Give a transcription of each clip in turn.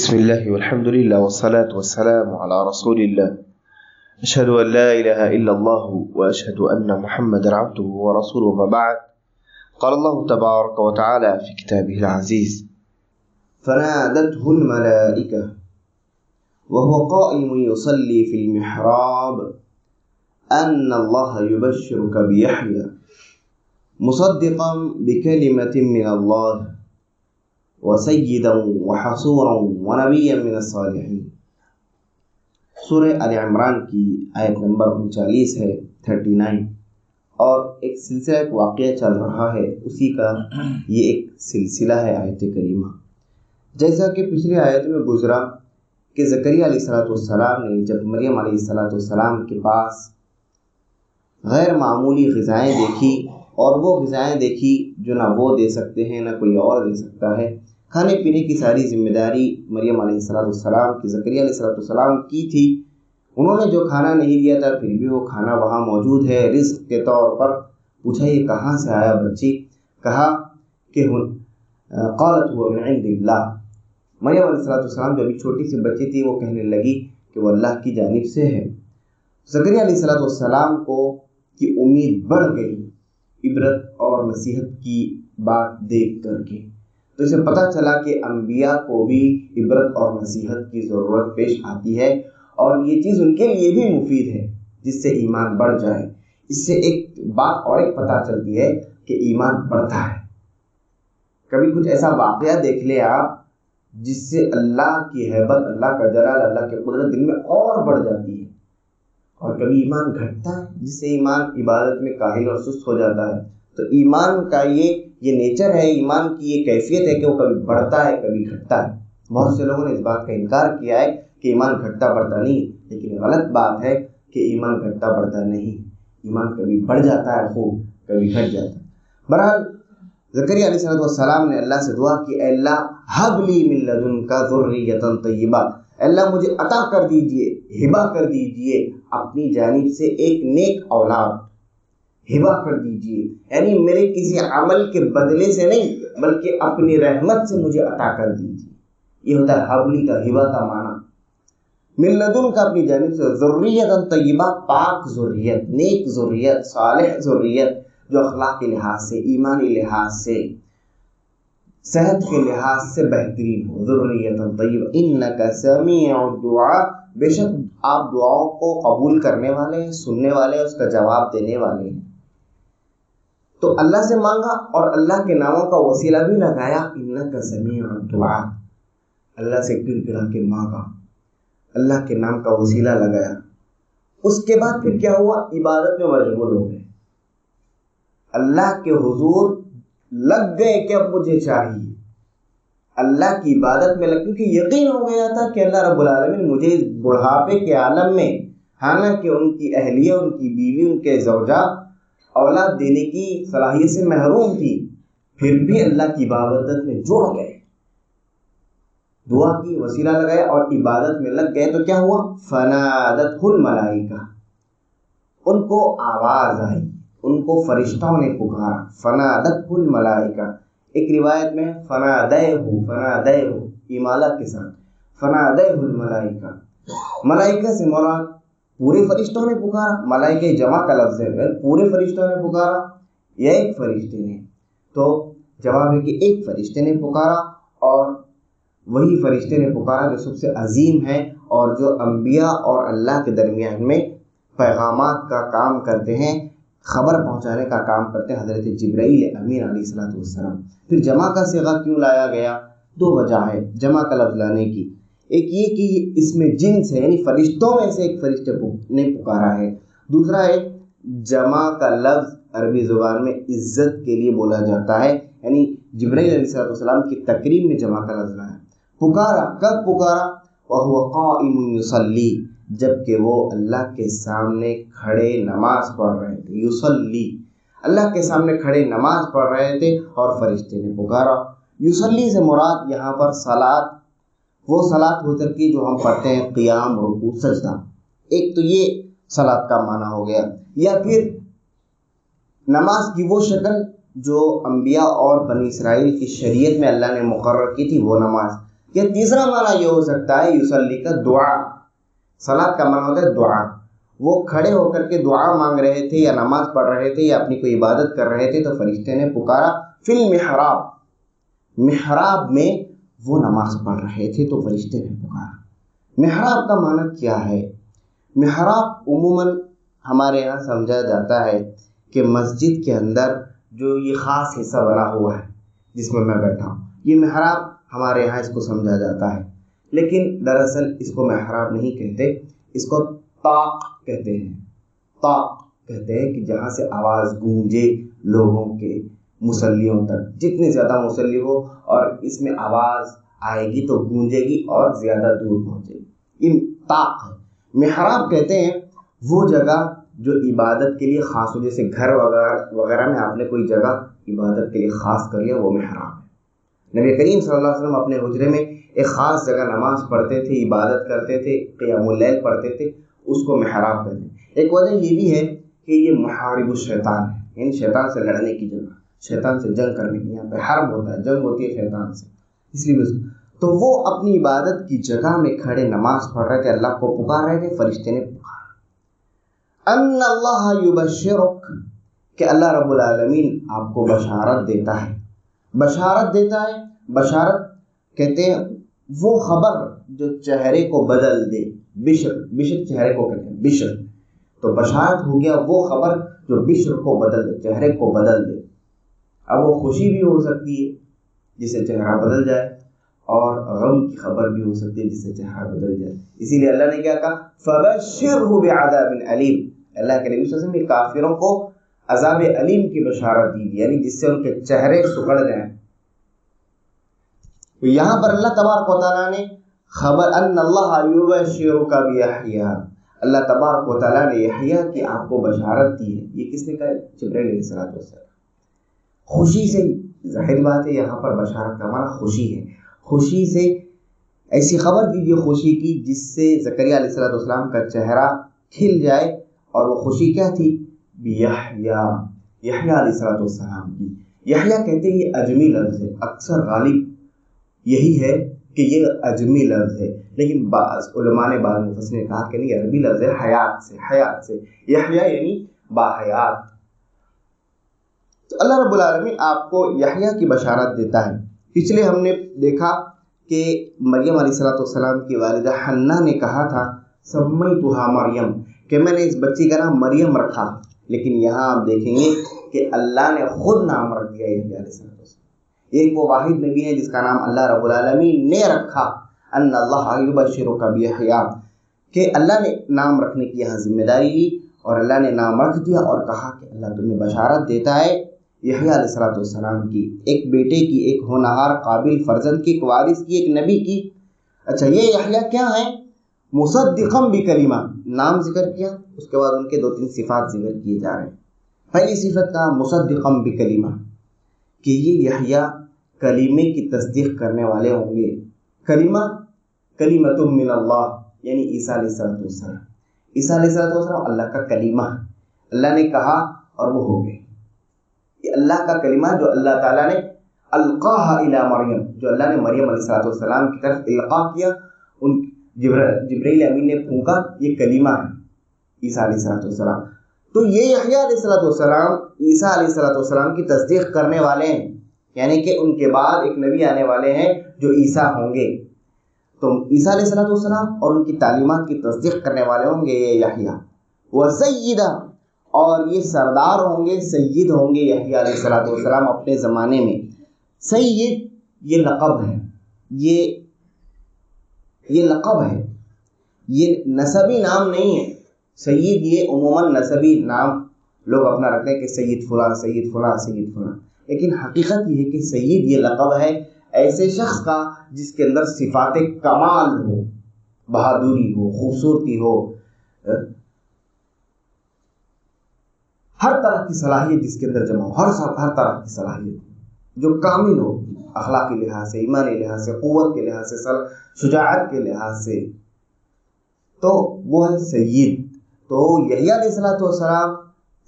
بسم الله والحمد لله والصلاة والسلام على رسول الله أشهد أن لا إله إلا الله وأشهد أن محمدا عبده ورسوله وما بعد. قال الله تبارك وتعالى في كتابه العزيز: فنادته الملائكة وهو قائم يصلي في المحراب أن الله يبشرك بيحيى مصدقا بكلمة من الله وسيدا وحصورا ونبيا من الصالحين. سورہ آل عمران کی آیت نمبر 39 ہے 39، اور ایک سلسلہ ایک واقعہ چل رہا ہے، اسی کا یہ ایک سلسلہ ہے آیت کریمہ. جیسا کہ پچھلی آیت میں گزرا کہ زکریا علیہ السلام نے جب مریم علیہ السلام کے پاس غیر معمولی غذائیں دیکھی، اور وہ غذائیں دیکھی جو نہ وہ دے سکتے ہیں نہ کوئی اور دے سکتا ہے، کھانے پینے کی ساری ذمہ داری مریم علیہ السلام کی زکریا علیہ السلام کی تھی. انہوں نے جو کھانا نہیں دیا تھا، پھر بھی وہ کھانا وہاں موجود ہے رزق کے طور پر. پوچھا یہ کہاں سے آیا بچی؟ کہا کہ قالت هو من عند اللہ. مریم علیہ السلام جو ابھی چھوٹی سی بچی تھی، وہ کہنے لگی کہ وہ اللہ کی جانب سے ہے. زکریا علیہ السلام کو کی امید بڑھ گئی عبرت اور نصیحت کی بات دیکھ کر کے. تو اسے پتہ چلا کہ انبیاء کو بھی عبرت اور نصیحت کی ضرورت پیش آتی ہے، اور یہ چیز ان کے لیے بھی مفید ہے جس سے ایمان بڑھ جائے. اس سے ایک بات اور ایک پتہ چلتی ہے کہ ایمان بڑھتا ہے. کبھی کچھ ایسا واقعہ دیکھ لے آپ جس سے اللہ کی ہیبت، اللہ کا جلال، اللہ کی قدرت دل میں اور بڑھ جاتی ہے. اور کبھی ایمان گھٹتا ہے جس سے ایمان عبادت میں کاہل اور سست ہو جاتا ہے. تو ایمان کا یہ نیچر ہے، ایمان کی یہ کیفیت ہے کہ وہ کبھی بڑھتا ہے کبھی گھٹتا ہے. بہت سے لوگوں نے اس بات کا انکار کیا ہے کہ ایمان گھٹتا بڑھتا نہیں، لیکن غلط بات ہے کہ ایمان گھٹتا بڑھتا نہیں. ایمان کبھی بڑھ جاتا ہے خوب، کبھی گھٹ جاتا ہے. بہرحال زکریا علیہ السلام نے اللہ سے دعا کی، اے اللہ ہب لی من لدنک ذریۃ طیبہ، اللہ مجھے عطا کر دیجئے، ہبہ کر دیجئے اپنی جانب سے ایک نیک اولاد، ہبہ کر دیجئے. یعنی میرے کسی عمل کے بدلے سے نہیں، بلکہ اپنی رحمت سے مجھے عطا کر دیجئے. یہ ہوتا ہے حبلی کا، ہبہ کا معنی. من لدن کا اپنی جانب سے، ذریۃ طیبہ پاک ذریت، نیک ذریت، صالح ذریت جو اخلاق کے لحاظ سے، ایمانی لحاظ سے، صحت کے لحاظ سے بہترین ہو. ذریۃ طیبہ انک سمیع الدعاء، بے شک آپ دعاؤں کو قبول کرنے والے ہیں، سننے والے ہیں، اس کا جواب دینے والے ہیں. تو اللہ سے مانگا اور اللہ کے ناموں کا وسیلہ بھی لگایا، انک سمیع الدعاء، اللہ سے گر گرا کے مانگا، اللہ کے نام کا وسیلہ لگایا. اس کے بعد پھر کیا ہوا؟ عبادت میں مشغول ہو گئے، اللہ کے حضور لگ گئے کہ اب مجھے چاہیے. اللہ کی عبادت میں لگ، کیونکہ یقین ہو گیا تھا کہ اللہ رب العالمین مجھے اس بڑھاپے کے عالم میں، حالانکہ ان کی اہلیہ، ان کی بیوی، ان کے زوجہ اولاد دینے کی صلاحیت سے محروم تھی، پھر بھی اللہ کی عبادت میں جڑ گئے، دعا کی، وسیلہ لگایا اور عبادت میں لگ گئے. تو کیا ہوا؟ فنادتہ الملائکہ، ان کو آواز آئی، ان کو فرشتوں نے پکارا. فنادتہ الملائکہ، ایک روایت میں فنادیہ امالہ کے ساتھ، فنادیہ الملائکہ، ملائکہ سے مراد پورے فرشتوں نے پکارا. ملائکہ جمع کا لفظ ہے، پورے فرشتوں نے پکارا یا ایک فرشتے نے؟ تو جواب ہے کہ ایک فرشتے نے پکارا، اور وہی فرشتے نے پکارا جو سب سے عظیم ہے، اور جو انبیاء اور اللہ کے درمیان میں پیغامات کا کام کرتے ہیں، خبر پہنچانے کا کام کرتے ہیں، حضرت جبرائیل امین علیہ السلام. پھر جمع کا صیغہ کیوں لایا گیا؟ دو وجہ ہے جمع کا لفظ لانے کی. ایک یہ کہ اس میں جنس ہے، یعنی فرشتوں میں سے ایک فرشتے نے پکارا ہے. دوسرا ہے جمع کا لفظ عربی زبان میں عزت کے لیے بولا جاتا ہے، یعنی جبرائیل علیہ السلام کی تکریم میں جمع کا لفظ لایا. پکارا، کب پکارا؟ وَهُوَ قَائِمٌ يُصَلِّي، جبکہ وہ اللہ کے سامنے کھڑے نماز پڑھ رہے تھے. یصلی، اللہ کے سامنے کھڑے نماز پڑھ رہے تھے اور فرشتے نے پکارا. یصلی سے مراد یہاں پر صلاۃ، وہ صلاۃ ہو سکتی جو ہم پڑھتے ہیں قیام، رکوع، سجدہ. ایک تو یہ صلاۃ کا معنی ہو گیا، یا پھر نماز کی وہ شکل جو انبیاء اور بنی اسرائیل کی شریعت میں اللہ نے مقرر کی تھی، وہ نماز. یا تیسرا معنی یہ ہو سکتا ہے یصلی کا دعا، صلاۃ کا معنی ہوتا ہے دعا، وہ کھڑے ہو کر کے دعا مانگ رہے تھے یا نماز پڑھ رہے تھے یا اپنی کوئی عبادت کر رہے تھے تو فرشتے نے پکارا فی المحراب، محراب میں وہ نماز پڑھ رہے تھے تو فرشتے نے پکارا۔ محراب کا معنی کیا ہے؟ محراب عموماً ہمارے یہاں سمجھا جاتا ہے کہ مسجد کے اندر جو یہ خاص حصہ بنا ہوا ہے جس میں بیٹھا ہوں، یہ محراب ہمارے یہاں اس کو سمجھا جاتا ہے، لیکن دراصل اس کو محراب نہیں کہتے، اس کو طاق کہتے ہیں۔ طاق کہتے ہیں کہ جہاں سے آواز گونجے لوگوں کے مصلیوں تک، جتنے زیادہ مصلی ہو اور اس میں آواز آئے گی تو گونجے گی اور زیادہ دور پہنچے گی، یہ طاق ہے۔ محراب کہتے ہیں وہ جگہ جو عبادت کے لیے خاص ہو، جیسے گھر وغیرہ میں آپ نے کوئی جگہ عبادت کے لیے خاص کر لیا، وہ محراب ہے۔ نبی کریم صلی اللہ علیہ وسلم اپنے حجرے میں ایک خاص جگہ نماز پڑھتے تھے، عبادت کرتے تھے، قیام اللیل پڑھتے تھے، اس کو محراب کہتے ہیں۔ ایک وجہ یہ بھی ہے کہ یہ محارب الشیطان ہے، یعنی شیطان سے لڑنے کی جگہ، شیطان سے جنگ کرنے کی، یہاں پہ حرب ہوتا ہے، جنگ ہوتی ہے شیطان سے، اس لیے تو وہ اپنی عبادت کی جگہ میں کھڑے نماز پڑھ رہے تھے، اللہ کو پکار رہے تھے، فرشتے نے پکارا ان اللہ یبشرک، کہ اللہ رب العالمین آپ کو بشارت دیتا ہے، بشارت دیتا ہے۔ بشارت کہتے ہیں وہ خبر جو چہرے کو بدل دے، بشر، بشر چہرے کو کہتے ہیں بشر، تو بشارت ہو گیا وہ خبر جو بشر کو بدل دے، چہرے کو بدل دے۔ اب وہ خوشی بھی ہو سکتی ہے جس سے چہرہ بدل جائے، اور غم کی خبر بھی ہو سکتی ہے جس سے چہرہ بدل جائے۔ اسی لیے اللہ نے کیا کہا فَبَشِّرْهُ بِعَذَابٍ عَلِيمٍ، اللہ کے نبی صلی اللہ علیہ وسلم کافروں کو عذاب علیم کی بشارت دی، یعنی جس سے ان کے چہرے سکڑ جائیں۔ تو یہاں پر اللہ تبارک و تعالیٰ نے خبر ان اللہ یبشرک بیحییٰ، اللہ تبارک و تعالیٰ نے یحییٰ کی آپ کو بشارت دی ہے۔ یہ کس نے کہا؟ جبرائیل علیہ السلام، خوشی سے۔ ظاہر بات ہے یہاں پر بشارت کا معنی خوشی ہے، خوشی سے ایسی خبر دیجیے خوشی کی جس سے زکریا علیہ السلام کا چہرہ کھل جائے، اور وہ خوشی کیا تھی؟ یحییٰ، یحییٰ علیہ السلام کی۔ یحییٰ کہتے ہیں یہ اجمی لفظ ہے، اکثر غالب یہی ہے کہ یہ اجمی لفظ ہے، لیکن بعض علماء نے، بعض مفسرین نے کہا کہ نہیں، عربی لفظ ہے، حیات سے، حیات سے، یحییٰ یعنی باحیات۔ تو اللہ رب العالمین آپ کو یحییٰ کی بشارت دیتا ہے۔ پچھلے ہم نے دیکھا کہ مریم علیہ السلام کی والدہ حنہ نے کہا تھا سمیتھا مریم، کہ میں نے اس بچی کا نام مریم رکھا، لیکن یہاں آپ دیکھیں گے کہ اللہ نے خود نام رکھ دیا یحییٰ علیہ السلام۔ ایک وہ واحد نبی ہے جس کا نام اللہ رب العالمین نے رکھا، ان اللہ یبشرک بیحییٰ، کہ اللہ نے نام رکھنے کی یہاں ذمہ داری لی، اور اللہ نے نام رکھ دیا اور کہا کہ اللہ تمہیں بشارت دیتا ہے یحییٰ علیہ السلام کی، ایک بیٹے کی، ایک ہونہار قابل فرزند کی، ایک وارث کی، ایک نبی کی۔ اچھا، یہ یحییٰ کیا ہے؟ مصدقا بکلمہ، نام ذکر کیا، اس کے بعد ان کے 2-3 صفات ذکر کیے جا رہے ہیں۔ پہلی صفت کا مصدقا بکلمہ، کہ یہ یحییٰ کلمے کی تصدیق کرنے والے ہوں گے۔ کلمہ، کلمۃ من اللہ، یعنی عیسیٰ علیہ السلام۔ عیسیٰ علیہ السلام اللہ کا کلمہ، اللہ نے کہا اور وہ ہو گئے۔ یہ اللہ کا کلمہ جو اللہ تعالیٰ نے القاها الی مریم، جو اللہ نے مریم علیہ السلام کی طرف القاء کیا، ان جبرائیل امین نے پھونکا، یہ کلمہ ہے عیسیٰ علیہ السلام۔ تو یہ یحییٰ علیہ السلام عیسیٰ علیہ السلام کی تصدیق کرنے والے ہیں، یعنی کہ ان کے بعد ایک نبی آنے والے ہیں جو عیسیٰ ہوں گے، تو عیسیٰ علیہ السلام اور ان کی تعلیمات کی تصدیق کرنے والے ہوں گے یہ یحییٰ۔ وسیدہ، اور یہ سردار ہوں گے، سید ہوں گے یحییٰ علیہ السلام اپنے زمانے میں۔ سید یہ لقب ہے، یہ لقب ہے، یہ نسبی نام نہیں ہے۔ سید یہ عموماً نسبی نام لوگ اپنا رکھتے ہیں کہ سید فلاں، سید فلاں، سید فلاں، لیکن حقیقت یہ ہے کہ سید یہ لقب ہے ایسے شخص کا جس کے اندر صفات کمال ہو، بہادری ہو، خوبصورتی ہو، ہر طرح کی صلاحیت جس کے اندر جمع ہو، ہر طرح کی صلاحیت جو کامل ہو، اخلاقی لحاظ سے، ایمانی لحاظ سے، قوت کے لحاظ سے، شجاعت کے لحاظ سے، تو وہ ہے سید۔ تو یحییٰ علیہ السلام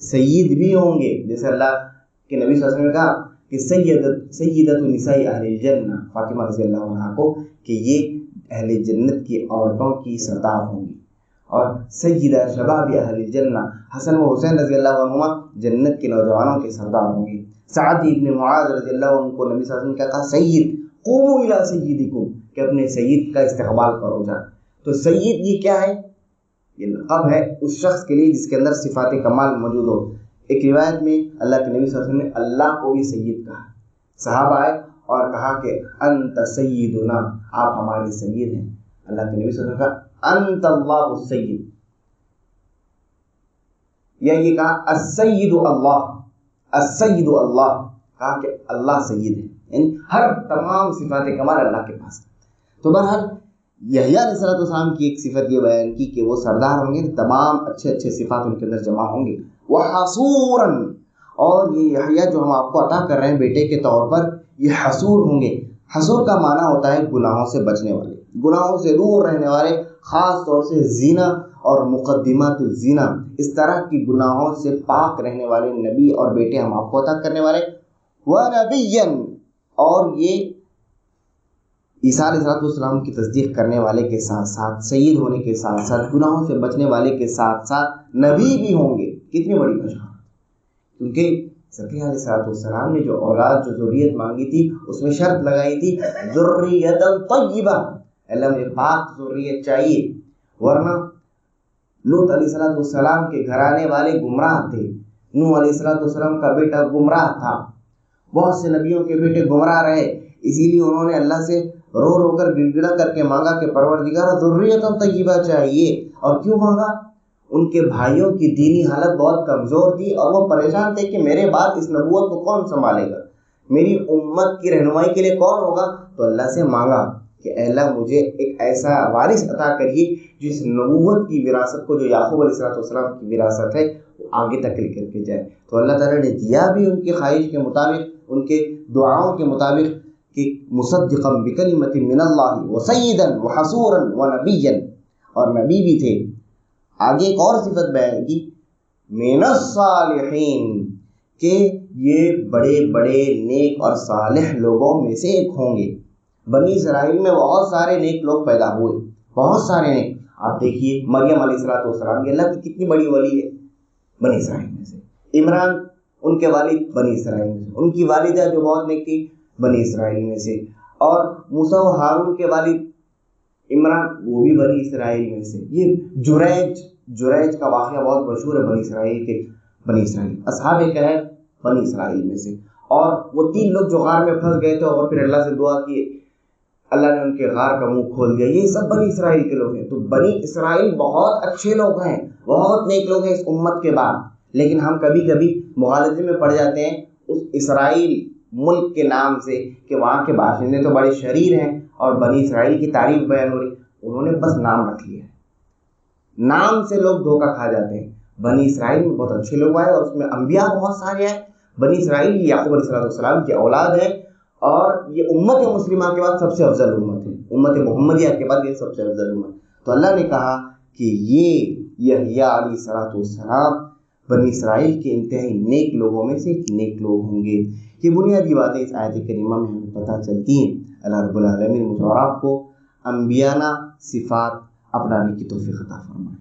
سید بھی ہوں گے، جیسے اللہ کہ نبی صلی اللہ علیہ وسلم نے کہا کہ سیدۃ نساء اہل الجنہ فاطمہ رضی اللہ عنہا کو کہ یہ اہل جنت کی عورتوں کی سردار ہوں گی، اور سیدہ شباب اہل الجنہ حسن و حسین رضی اللہ عنہما جنت کے نوجوانوں کے سردار ہوں گے۔ سعد ابن معاذ رضی اللہ عنہ کو نبی صلی اللہ علیہ وسلم نے کہا سید قوموا الی سیدکم، کہ اپنے سید کا استقبال کرو جا۔ تو سید یہ کیا ہے؟ یہ لقب ہے اس شخص کے لیے جس کے اندر صفات کمال موجود ہو۔ ایک روایت میں اللہ کے نبی صلی اللہ علیہ وسلم نے اللہ کو بھی سید کہا، صحابہ آئے اور کہا کہ انت سیدنا، آپ ہمارے سید ہیں۔ اللہ کے نبی صلی اللہ علیہ وسلم نے کہا انت اللہ السید، یا یہ کہا السید اللہ، السید اللہ، کہا کہ اللہ سید ہے، یعنی ہر تمام صفات کمال اللہ کے پاس۔ تو بہرحال یحییٰ علیہ السلام کی ایک صفت یہ بیان کی کہ وہ سردار ہوں گے، تمام اچھے اچھے صفات ان کے اندر جمع ہوں گے۔ وحصوراً، اور یہ یحییٰ جو ہم آپ کو عطا کر رہے ہیں بیٹے کے طور پر، یہ حصور ہوں گے۔ حصور کا معنی ہوتا ہے گناہوں سے بچنے والے، گناہوں سے دور رہنے والے، خاص طور سے زنا اور مقدمات الزنا، اس طرح کی گناہوں سے پاک رہنے والے نبی اور بیٹے ہم آپ کو عطا کرنے والے۔ وَنَبِيًّا، اور یہ عیسیٰ علیہ السلام کی تصدیق کرنے والے کے ساتھ ساتھ، سید ہونے کے ساتھ ساتھ، گناہوں سے بچنے والے کے ساتھ ساتھ نبی بھی ہوں گے۔ کتنی بڑی بشارت! کیونکہ زکریا علیہ السلام نے جو اولاد، جو ذریت مانگی تھی، اس میں شرط لگائی تھی ذریۃ طیبہ، اللہ مجھے پاک ذریت چاہیے، ورنہ لوط علیہ السلام کے گھرانے والے گمراہ تھے، نوح علیہ السلام کا بیٹا گمراہ تھا، بہت سے نبیوں کے بیٹے گمراہ رہے، اسی لیے انہوں نے اللہ سے رو رو کر گڑ گڑا کر کے مانگا کہ پروردگار ذریۃ طیبہ چاہیے۔ اور کیوں مانگا؟ ان کے بھائیوں کی دینی حالت بہت کمزور تھی اور وہ پریشان تھے کہ میرے بعد اس نبوت کو کون سنبھالے گا، میری امت کی رہنمائی کے لیے کون ہوگا؟ تو اللہ سے مانگا کہ اے اللہ مجھے ایک ایسا وارث عطا کریے جس نبوت کی وراثت کو، جو یعقوب علیہ السلام کی وراثت ہے، وہ آگے تک لے کر کے جائے۔ تو اللہ تعالیٰ نے دیا بھی ان کی خواہش کے مطابق، ان کے دعاؤں کے مطابق، کہ مصدقا بکلمۃ من اللہ وسیدا وحصورا ونبیا، اور نبی بھی تھے۔ آگے ایک اور صفت بیان کی من الصالحین، کہ یہ بڑے بڑے نیک اور صالح لوگوں میں سے ایک ہوں گے۔ بنی اسرائیل میں بہت سارے نیک لوگ پیدا ہوئے، بہت سارے نیک۔ آپ دیکھیے مریم علیہ السلام، یہ اللہ کی کتنی بڑی ولی ہے، بنی اسرائیل میں سے۔ عمران ان کے والد بنی اسرائیل میں سے، ان کی والدہ جو بہت نیک تھی بنی اسرائیل میں سے، اور موسیٰ و ہارون کے والد عمران وہ بھی بنی اسرائیل میں سے۔ یہ جریج کا واقعہ بہت مشہور ہے بنی اسرائیل اصحاب کہف بنی اسرائیل میں سے۔ اور وہ 3 لوگ جو غار میں پھنس گئے تھے اور پھر اللہ سے دعا کی، اللہ نے ان کے غار کا منہ کھول دیا، یہ سب بنی اسرائیل کے لوگ ہیں۔ تو بنی اسرائیل بہت اچھے لوگ ہیں، بہت نیک لوگ ہیں اس امت کے بعد، لیکن ہم کبھی کبھی مغالطے میں پڑ جاتے ہیں اس اسرائیل ملک کے نام سے، کہ وہاں کے باشندے تو بڑے شریر ہیں اور بنی اسرائیل کی تعریف بیان ہو رہی، انہوں نے بس نام رکھ لیا ہے، نام سے لوگ دھوکہ کھا جاتے ہیں۔ بنی اسرائیل میں بہت اچھے لوگ آئے اور اس میں انبیاء بہت سارے آئے۔ بنی اسرائیل یعقوب علیہ السلام کی اولاد ہے، اور یہ امت مسلمہ کے بعد سب سے افضل امت ہے، امت محمدیہ کے بعد یہ سب سے افضل امت۔ تو اللہ نے کہا کہ یہ یحییٰ علیہ السلام بنی اسرائیل کے انتہائی نیک لوگوں میں سے ایک نیک لوگ ہوں گے۔ یہ بنیادی باتیں اس آیت کریمہ میں ہمیں پتہ چلتی ہیں۔ اللہ رب العالمین مجھ اور آپ کو انبیانہ صفات اپنانے کی توفیق عطا فرمائے۔